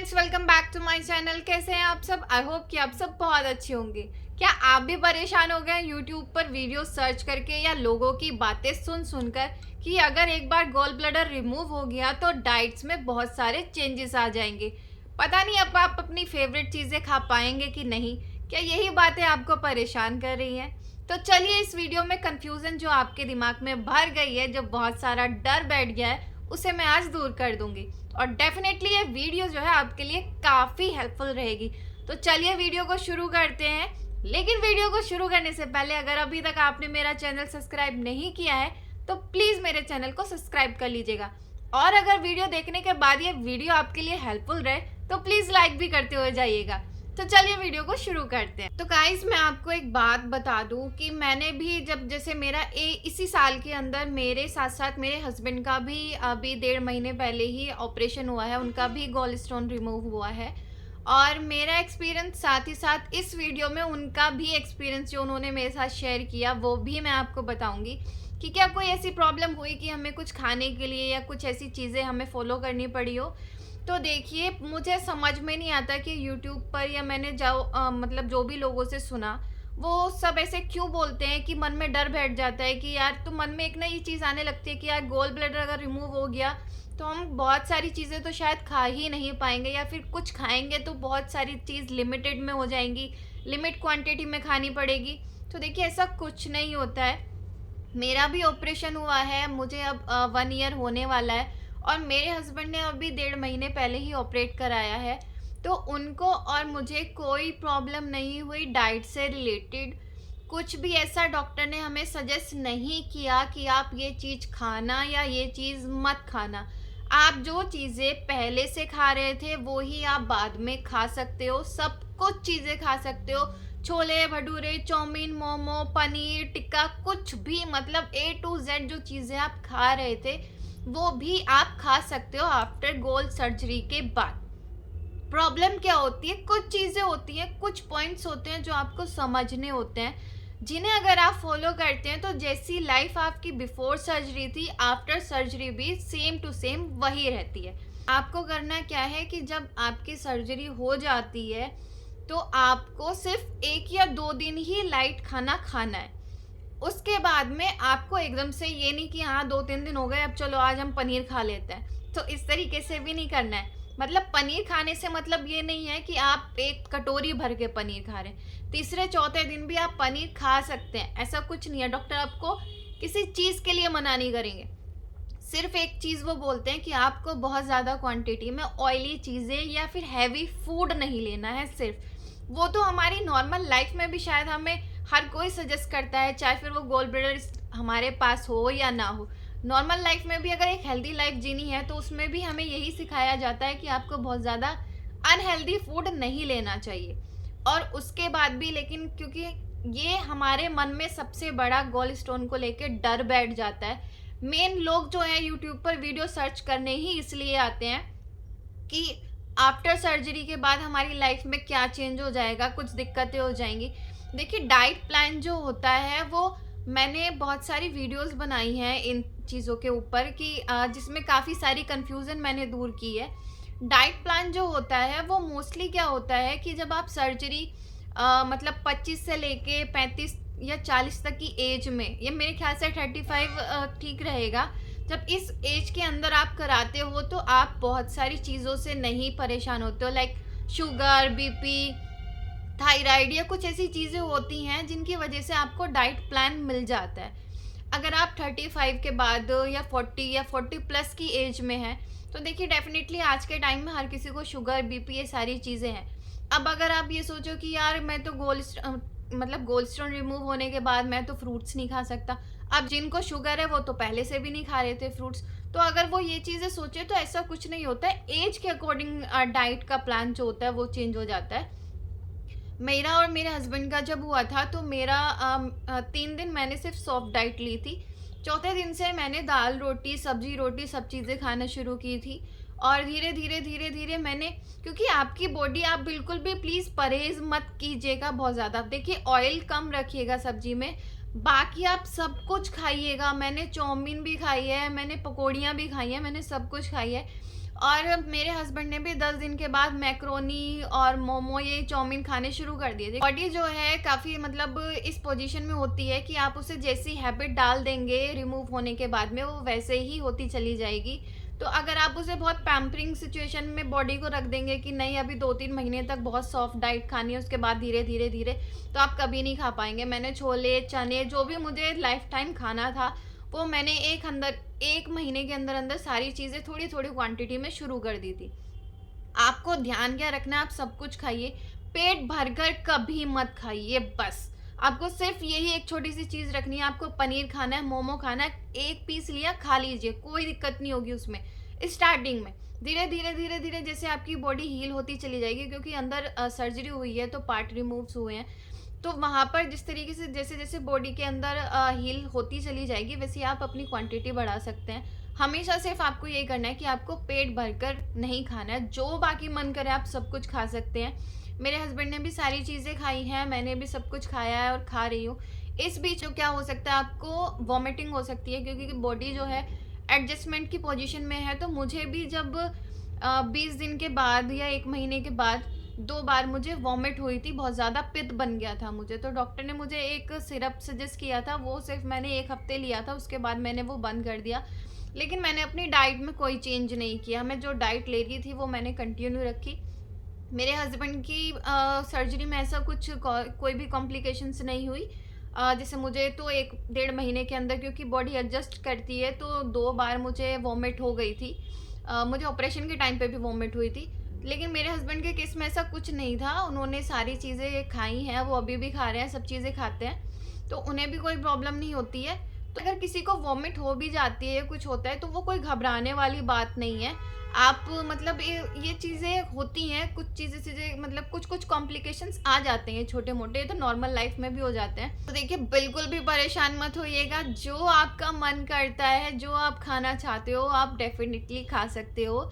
Friends, welcome back to my channel. कैसे हैं आप सब? आई होप कि आप सब बहुत अच्छे होंगे। क्या आप भी परेशान हो गए यूट्यूब पर वीडियो सर्च करके या लोगों की बातें सुन सुनकर कि अगर एक बार गॉल ब्लैडर रिमूव हो गया तो डाइट्स में बहुत सारे चेंजेस आ जाएंगे। पता नहीं अब आप अपनी फेवरेट चीज़ें खा पाएंगे कि नहीं। क्या यही बातें आपको परेशान कर रही हैं? तो चलिए इस वीडियो में कंफ्यूजन जो आपके दिमाग में भर गई है, जो बहुत सारा डर बैठ गया है, उसे मैं आज दूर कर दूंगी। और डेफिनेटली ये वीडियो जो है आपके लिए काफ़ी हेल्पफुल रहेगी। तो चलिए वीडियो को शुरू करते हैं। लेकिन वीडियो को शुरू करने से पहले अगर अभी तक आपने मेरा चैनल सब्सक्राइब नहीं किया है तो प्लीज़ मेरे चैनल को सब्सक्राइब कर लीजिएगा। और अगर वीडियो देखने के बाद ये वीडियो आपके लिए हेल्पफुल रहे तो प्लीज़ लाइक भी करते हुए जाइएगा। तो चलिए वीडियो को शुरू करते हैं। तो गाइस, मैं आपको एक बात बता दूं कि मैंने भी जब जैसे मेरा इसी साल के अंदर मेरे साथ साथ मेरे हस्बैंड का भी अभी 1.5 महीने पहले ही ऑपरेशन हुआ है, उनका भी गॉल स्टोन रिमूव हुआ है। और मेरा एक्सपीरियंस साथ ही साथ इस वीडियो में उनका भी एक्सपीरियंस जो उन्होंने मेरे साथ शेयर किया वो भी मैं आपको बताऊंगी कि क्या कोई ऐसी प्रॉब्लम हुई कि हमें कुछ खाने के लिए या कुछ ऐसी चीज़ें हमें फॉलो करनी पड़ी हो। तो देखिए, मुझे समझ में नहीं आता कि यूट्यूब पर या मैंने मतलब जो भी लोगों से सुना वो सब ऐसे क्यों बोलते हैं कि मन में डर बैठ जाता है कि यार, तो मन में एक ना ये चीज़ आने लगती है कि यार गॉल ब्लैडर अगर रिमूव हो गया तो हम बहुत सारी चीज़ें तो शायद खा ही नहीं पाएंगे, या फिर कुछ खाएंगे तो बहुत सारी चीज़ लिमिटेड में हो जाएंगी, लिमिट क्वांटिटी में खानी पड़ेगी। तो देखिए, ऐसा कुछ नहीं होता है। मेरा भी ऑपरेशन हुआ है, मुझे अब 1 ईयर होने वाला है। और मेरे हस्बैंड ने अभी 1.5 महीने पहले ही ऑपरेट कराया है। तो उनको और मुझे कोई प्रॉब्लम नहीं हुई डाइट से रिलेटेड। कुछ भी ऐसा डॉक्टर ने हमें सजेस्ट नहीं किया कि आप ये चीज़ खाना या ये चीज़ मत खाना। आप जो चीज़ें पहले से खा रहे थे वो ही आप बाद में खा सकते हो, सब कुछ चीज़ें खा सकते हो। छोले भटूरे, चाउमीन, मोमो, पनीर टिक्का, कुछ भी, मतलब A to Z जो चीज़ें आप खा रहे थे वो भी आप खा सकते हो आफ्टर गोल सर्जरी के बाद। प्रॉब्लम क्या होती है? कुछ चीज़ें होती हैं, कुछ पॉइंट्स होते हैं जो आपको समझने होते हैं, जिन्हें अगर आप फॉलो करते हैं तो जैसी लाइफ आपकी बिफोर सर्जरी थी, आफ्टर सर्जरी भी सेम टू सेम वही रहती है। आपको करना क्या है कि जब आपकी सर्जरी हो जाती है तो आपको सिर्फ 1 या 2 दिन ही लाइट खाना खाना है। उसके बाद में आपको एकदम से ये नहीं कि हाँ 2-3 दिन हो गए, अब चलो आज हम पनीर खा लेते हैं, तो इस तरीके से भी नहीं करना है। मतलब पनीर खाने से मतलब ये नहीं है कि आप एक कटोरी भर के पनीर खा रहे हैं। तीसरे चौथे दिन भी आप पनीर खा सकते हैं, ऐसा कुछ नहीं है। डॉक्टर आपको किसी चीज़ के लिए मना नहीं करेंगे। सिर्फ एक चीज़ वो बोलते हैं कि आपको बहुत ज़्यादा क्वांटिटी में ऑयली चीज़ें या फिर हैवी फूड नहीं लेना है सिर्फ। वो तो हमारी नॉर्मल लाइफ में भी शायद हमें हर कोई सजेस्ट करता है, चाहे फिर वो गॉल ब्लैडर हमारे पास हो या ना हो। नॉर्मल लाइफ में भी अगर एक हेल्दी लाइफ जीनी है तो उसमें भी हमें यही सिखाया जाता है कि आपको बहुत ज़्यादा अनहेल्दी फूड नहीं लेना चाहिए। और उसके बाद भी लेकिन क्योंकि ये हमारे मन में सबसे बड़ा गॉल स्टोन को लेकर डर बैठ जाता है। मेन लोग जो है यूट्यूब पर वीडियो सर्च करने ही इसलिए आते हैं कि आफ्टर सर्जरी के बाद हमारी लाइफ में क्या चेंज हो जाएगा, कुछ दिक्कतें हो जाएंगी। देखिए, डाइट प्लान जो होता है वो मैंने बहुत सारी वीडियोस बनाई हैं इन चीज़ों के ऊपर कि जिसमें काफ़ी सारी कन्फ्यूज़न मैंने दूर की है। डाइट प्लान जो होता है वो मोस्टली क्या होता है कि जब आप सर्जरी मतलब 25 से लेके 35 या 40 तक की एज में, ये मेरे ख्याल से 35 ठीक रहेगा। जब इस एज के अंदर आप कराते हो तो आप बहुत सारी चीज़ों से नहीं परेशान होते हो, लाइक शुगर, बीपी, थायराइड या कुछ ऐसी चीज़ें होती हैं जिनकी वजह से आपको डाइट प्लान मिल जाता है। अगर आप 35 के बाद या 40 या 40 प्लस की एज में हैं तो देखिए, डेफिनेटली आज के टाइम में हर किसी को शुगर, बीपी, ये सारी चीज़ें हैं। अब अगर आप ये सोचो कि यार मैं तो मतलब गोल्ड स्टोन रिमूव होने के बाद मैं तो फ्रूट्स नहीं खा सकता। अब जिनको शुगर है वो तो पहले से भी नहीं खा रहे थे फ्रूट्स। तो अगर वो ये चीज़ें सोचे तो ऐसा कुछ नहीं होता है। एज के अकॉर्डिंग डाइट का प्लान जो होता है वो चेंज हो जाता है। मेरा और मेरे हस्बैंड का जब हुआ था तो मेरा 3 दिन मैंने सिर्फ सॉफ्ट डाइट ली थी। चौथे दिन से मैंने दाल रोटी, सब्जी रोटी, सब चीज़ें खाना शुरू की थी। और धीरे धीरे धीरे धीरे मैंने, क्योंकि आपकी बॉडी, आप बिल्कुल भी प्लीज़ परहेज़ मत कीजिएगा बहुत ज़्यादा। देखिए, ऑयल कम रखिएगा सब्जी में, बाकी आप सब कुछ खाइएगा। मैंने चाउमीन भी खाई है, मैंने पकौड़ियाँ भी खाई हैं, मैंने सब कुछ खाई है। और मेरे हस्बैंड ने भी 10 दिन के बाद मैक्रोनी और मोमो, ये चाउमीन खाने शुरू कर दिए थे। बॉडी जो है काफ़ी मतलब इस पोजीशन में होती है कि आप उसे जैसी हैबिट डाल देंगे रिमूव होने के बाद में, वो वैसे ही होती चली जाएगी। तो अगर आप उसे बहुत पैम्परिंग सिचुएशन में बॉडी को रख देंगे कि नहीं अभी 2-3 महीने तक बहुत सॉफ्ट डाइट खानी है, उसके बाद धीरे धीरे धीरे, तो आप कभी नहीं खा पाएंगे। मैंने छोले चने जो भी मुझे लाइफ टाइम खाना था, वो मैंने एक महीने के अंदर अंदर सारी चीज़ें थोड़ी थोड़ी क्वांटिटी में शुरू कर दी थी। आपको ध्यान क्या रखना है, आप सब कुछ खाइए, पेट भरकर कभी मत खाइए। बस आपको सिर्फ यही एक छोटी सी चीज़ रखनी है। आपको पनीर खाना है, मोमो खाना है, एक पीस लिया खा लीजिए, कोई दिक्कत नहीं होगी उसमें स्टार्टिंग में। धीरे धीरे धीरे धीरे जैसे आपकी बॉडी हील होती चली जाएगी, क्योंकि अंदर सर्जरी हुई है तो पार्ट रिमूव्स हुए हैं, तो वहाँ पर जिस तरीके से जैसे जैसे बॉडी के अंदर हील होती चली जाएगी, वैसे आप अपनी क्वांटिटी बढ़ा सकते हैं। हमेशा सिर्फ आपको यही करना है कि आपको पेट भरकर नहीं खाना है, जो बाकी मन करे आप सब कुछ खा सकते हैं। मेरे हस्बैंड ने भी सारी चीज़ें खाई हैं, मैंने भी सब कुछ खाया है और खा रही हूँ। इस बीच जो क्या हो सकता है, आपको वॉमिटिंग हो सकती है, क्योंकि बॉडी जो है एडजस्टमेंट की पोजीशन में है। तो मुझे भी जब 20 दिन के बाद या 1 महीने के बाद 2 बार मुझे वॉमिट हुई थी, बहुत ज़्यादा पित्त बन गया था मुझे। तो डॉक्टर ने मुझे एक सिरप सजेस्ट किया था, वो सिर्फ मैंने 1 हफ्ते लिया था, उसके बाद मैंने वो बंद कर दिया। लेकिन मैंने अपनी डाइट में कोई चेंज नहीं किया, मैं जो डाइट ले रही थी वो मैंने कंटिन्यू रखी। मेरे हस्बैंड की सर्जरी में ऐसा कुछ कोई भी कॉम्प्लिकेशंस नहीं हुई। जैसे मुझे तो 1-1.5 महीने के अंदर, क्योंकि बॉडी एडजस्ट करती है, तो 2 बार मुझे वॉमिट हो गई थी। मुझे ऑपरेशन के टाइम पे भी वॉमिट हुई थी। लेकिन मेरे हस्बैंड के केस में ऐसा कुछ नहीं था, उन्होंने सारी चीज़ें खाई हैं, वो अभी भी खा रहे हैं, सब चीज़ें खाते हैं, तो उन्हें भी कोई प्रॉब्लम नहीं होती है। तो अगर किसी को वॉमिट हो भी जाती है, कुछ होता है, तो वो कोई घबराने वाली बात नहीं है। आप मतलब ये चीज़ें होती हैं, कुछ चीज़ें मतलब कुछ कॉम्प्लिकेशंस आ जाते हैं छोटे मोटे, तो नॉर्मल लाइफ में भी हो जाते हैं। तो देखिए बिल्कुल भी परेशान मत होइएगा, जो आपका मन करता है, जो आप खाना चाहते हो, आप डेफिनेटली खा सकते हो।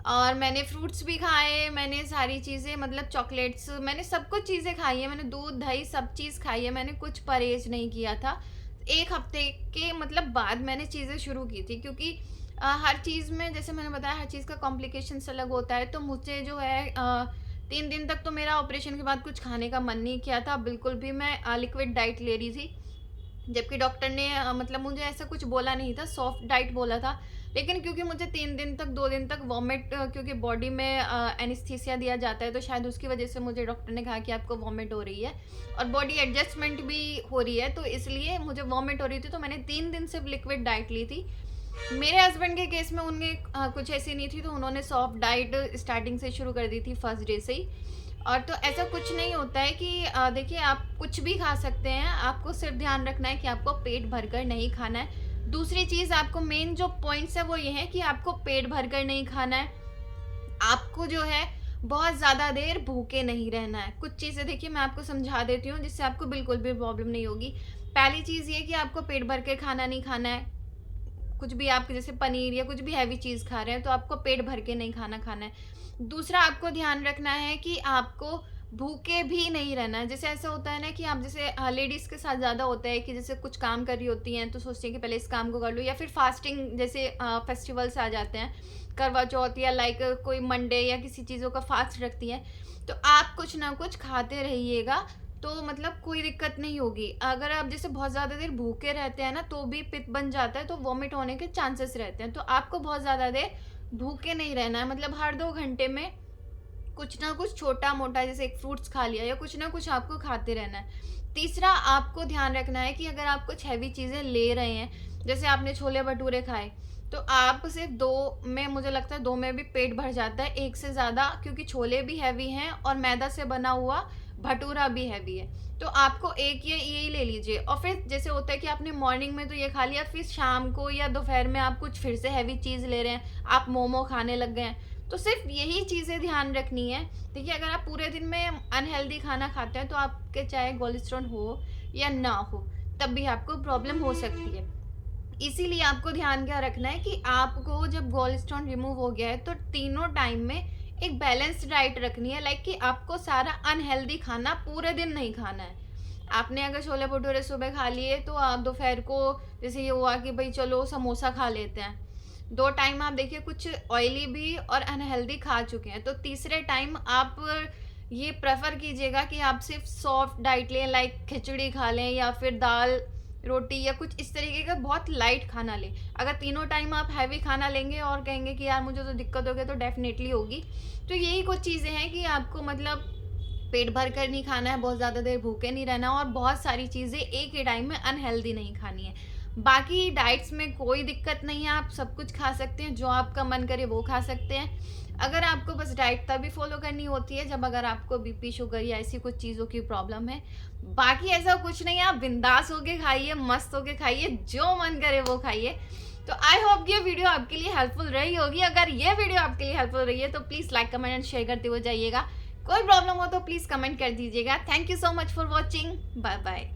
और मैंने फ्रूट्स भी खाए, मैंने सारी चीज़ें मतलब चॉकलेट्स, मैंने सब कुछ चीज़ें खाई है, मैंने दूध दही सब चीज़ खाई है, मैंने कुछ परहेज नहीं किया था। 1 हफ्ते के मतलब बाद मैंने चीज़ें शुरू की थी, क्योंकि हर चीज़ में जैसे मैंने बताया हर चीज़ का कॉम्प्लिकेशंस अलग होता है। तो मुझे जो है 3 दिन तक तो मेरा ऑपरेशन के बाद कुछ खाने का मन नहीं किया था, बिल्कुल भी। मैं लिक्विड डाइट ले रही थी, जबकि डॉक्टर ने मतलब मुझे ऐसा कुछ बोला नहीं था, सॉफ्ट डाइट बोला था। लेकिन क्योंकि मुझे 3 दिन तक 2 दिन तक वॉमिट, क्योंकि बॉडी में एनेस्थीसिया दिया जाता है, तो शायद उसकी वजह से मुझे डॉक्टर ने कहा कि आपको वॉमिट हो रही है और बॉडी एडजस्टमेंट भी हो रही है, तो इसलिए मुझे वॉमिट हो रही थी, तो मैंने 3 दिन सिर्फ लिक्विड डाइट ली थी। मेरे हस्बैंड के केस में उनके कुछ ऐसी नहीं थी, तो उन्होंने सॉफ्ट डाइट स्टार्टिंग से शुरू कर दी थी, फर्स्ट डे से ही। और तो ऐसा कुछ नहीं होता है कि देखिए आप कुछ भी खा सकते हैं, आपको सिर्फ ध्यान रखना है कि आपको पेट भरकर नहीं खाना है। दूसरी चीज़, आपको मेन जो पॉइंट्स है वो ये है कि आपको पेट भरकर नहीं खाना है, आपको जो है बहुत ज़्यादा देर भूखे नहीं रहना है। कुछ चीज़ें देखिए मैं आपको समझा देती हूँ, जिससे आपको बिल्कुल भी प्रॉब्लम नहीं होगी। पहली चीज़ ये कि आपको पेट भर के खाना नहीं खाना है। कुछ भी आप जैसे पनीर या कुछ भी हैवी चीज़ खा रहे हैं, तो आपको पेट भर के नहीं खाना खाना है। दूसरा, आपको ध्यान रखना है कि आपको भूखे भी नहीं रहना है। जैसे ऐसा होता है ना कि आप जैसे लेडीज़ के साथ ज़्यादा होता है कि जैसे कुछ काम कर रही होती हैं, तो सोचती हैं कि पहले इस काम को कर लूँ, या फिर फास्टिंग जैसे फेस्टिवल्स आ जाते हैं, करवा चौथ या लाइक कोई मंडे या किसी चीज़ों का फास्ट रखती हैं, तो आप कुछ ना कुछ खाते रहिएगा, तो मतलब कोई दिक्कत नहीं होगी। अगर आप जैसे बहुत ज़्यादा देर भूखे रहते हैं ना, तो भी पित्त बन जाता है, तो वॉमिट होने के चांसेस रहते हैं। तो आपको बहुत ज़्यादा देर भूखे नहीं रहना है, मतलब हर 2 घंटे में कुछ ना कुछ छोटा-मोटा जैसे एक फ्रूट्स खा लिया, या कुछ ना कुछ आपको खाते रहना है। तीसरा, आपको ध्यान रखना है कि अगर आप कुछ हेवी चीज़ें ले रहे हैं, जैसे आपने छोले-भटूरे खाए, तो आप सिर्फ़ 2 में, मुझे लगता है 2 में भी पेट भर जाता है, 1 से ज़्यादा, क्योंकि छोले भी हेवी हैं और मैदा से बना हुआ भटूरा भी हैवी है। तो आपको एक ये यही ले लीजिए, और फिर जैसे होता है कि आपने मॉर्निंग में तो ये खा लिया, फिर शाम को या दोपहर में आप कुछ फिर से हैवी चीज़ ले रहे हैं, आप मोमो खाने लग गए हैं, तो सिर्फ यही चीज़ें ध्यान रखनी है। देखिए अगर आप पूरे दिन में अनहेल्दी खाना खाते हैं, तो आपके चाहे कोलेस्ट्रॉल हो या ना हो, तब भी आपको प्रॉब्लम हो सकती है। इसीलिए आपको ध्यान क्या रखना है कि आपको जब कोलेस्ट्रॉल रिमूव हो गया है, तो तीनों टाइम में एक बैलेंस्ड डाइट रखनी है, लाइक कि आपको सारा अनहेल्दी खाना पूरे दिन नहीं खाना है। आपने अगर छोले भटूरे सुबह खा लिए, तो आप दोपहर को जैसे ये हुआ कि भाई चलो समोसा खा लेते हैं, 2 टाइम आप देखिए कुछ ऑयली भी और अनहेल्दी खा चुके हैं, तो तीसरे टाइम आप ये प्रेफर कीजिएगा कि आप सिर्फ सॉफ्ट डाइट लें, लाइक खिचड़ी खा लें या फिर दाल रोटी या कुछ इस तरीके का बहुत लाइट खाना लें। अगर तीनों टाइम आप हैवी खाना लेंगे और कहेंगे कि यार मुझे तो दिक्कत हो गई, तो डेफिनेटली होगी। तो यही कुछ चीज़ें हैं कि आपको मतलब पेट भर कर नहीं खाना है, बहुत ज़्यादा देर भूखे नहीं रहना, और बहुत सारी चीज़ें एक ही टाइम में अनहेल्दी नहीं खानी है। बाकी डाइट्स में कोई दिक्कत नहीं है, आप सब कुछ खा सकते हैं, जो आपका मन करे वो खा सकते हैं। अगर आपको बस डाइट तभी फॉलो करनी होती है जब अगर आपको बीपी शुगर या ऐसी कुछ चीज़ों की प्रॉब्लम है। बाकी ऐसा कुछ नहीं है, आप बिंदास होके खाइए, मस्त होके खाइए, जो मन करे वो खाइए। तो आई होप ये वीडियो आपके लिए हेल्पफुल रही होगी। अगर ये वीडियो आपके लिए हेल्पफुल रही है तो please like comment and share करते हुए जाइएगा। कोई प्रॉब्लम हो तो प्लीज़ कमेंट कर दीजिएगा। Thank you so much for watching. Bye bye.